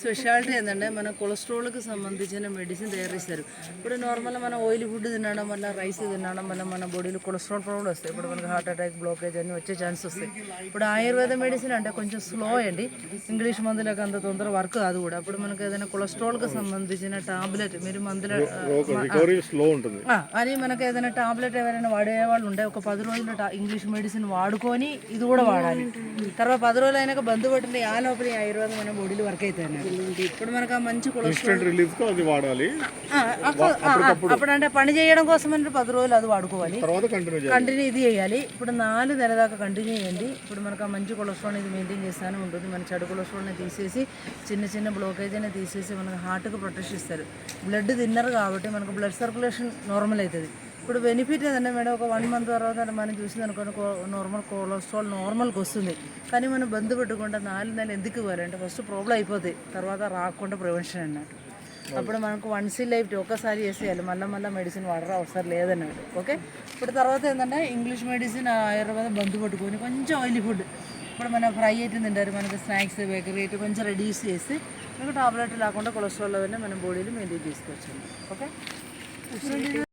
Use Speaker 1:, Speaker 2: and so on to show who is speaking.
Speaker 1: Speciality ఏంటంటే మన కొలెస్ట్రాల్కి సంబంధించిన మెడిసిన్ తయారు చేస్తారు. ఇప్పుడు నార్మల్గా మనం ఆయిల్ ఫుడ్ తినడం వల్ల, రైస్ తినడం వల్ల మన బాడీలో కొలెస్ట్రాల్ ప్రాబ్లం వస్తాయి. ఇప్పుడు మనకి హార్ట్ అటాక్, బ్లోకేజ్ అన్నీ వచ్చే ఛాన్స్ వస్తాయి. ఇప్పుడు ఆయుర్వేద మెడిసిన్ అంటే కొంచెం స్లో అండి, ఇంగ్లీష్ మందులకు అంత తొందర వర్క్ కాదు కూడా. ఇప్పుడు మనకి ఏదైనా కొలెస్ట్రాల్కి సంబంధించిన టాబ్లెట్ మీరు మందులు అని మనకి ఏదైనా టాబ్లెట్ ఎవరైనా వాడే వాళ్ళు ఉంటే ఒక 10 రోజులు ఇంగ్లీష్ మెడిసిన్ వాడుకొని ఇది కూడా వాడాలి. తర్వాత 10 రోజులు అయినాక బంధు పట్టిన ఆ లోపల ఆయుర్వేదం మన బాడీలో వర్క్ అవుతాయి. ఇప్పుడు మనకు ఆ మంచి కొలెస్ట్రాల్ అప్పుడు అంటే పని చేయడం కోసం అంటే 10 రోజులు అది వాడుకోవాలి, కంటిన్యూ ఇది చేయాలి. ఇప్పుడు 4 నెలల దాకా కంటిన్యూ చేయండి. ఇప్పుడు మనకు ఆ మంచి కొలెస్ట్రాల్ ఇది మెయింటైన్ చేస్తూనే ఉంటుంది. మన చెడు కొలెస్ట్రాల్ని తీసేసి చిన్న చిన్న బ్లోకేజ్ అని తీసేసి మనకు హార్ట్కి ప్రొటెక్ట్ ఇస్తారు. బ్లడ్ తిన్నారు కాబట్టి మనకు బ్లడ్ సర్క్యులేషన్ నార్మల్ అవుతుంది. ఇప్పుడు బెనిఫిట్ ఏంటంటే మేడం, ఒక 1 మంత్ తర్వాత మనం చూసింది అనుకోని నార్మల్ కొలెస్ట్రాల్ నార్మల్కి వస్తుంది. కానీ మనం బంద్ పెట్టుకుంటే 4 నెలలు ఎందుకు ఇవ్వాలంటే ఫస్ట్ ప్రాబ్లం అయిపోతాయి, తర్వాత రాకుండా ప్రివెన్షన్ అన్నట్టు. అప్పుడు మనకు వన్స్ ఇన్ లైఫ్ ఒక్కసారి చేసేయాలి, మళ్ళీ మెడిసిన్ వాడరా అవసరం లేదన్నట్టు. ఓకే, ఇప్పుడు తర్వాత ఏంటంటే ఇంగ్లీష్ మెడిసిన్ ఆయుర్వేద బంద్ పట్టుకొని కొంచెం ఆయిలీ ఫుడ్ ఇప్పుడు మనం ఫ్రై అయితే తింటారు, మనకి స్నాక్స్ బేకరీ అయితే కొంచెం రెడ్యూస్ చేసి మీకు టాబ్లెట్ లేకుండా కొలెస్ట్రాల్ అవన్నీ మన బాడీలో మెయింటైన్ చేసుకోవచ్చు. ఓకే.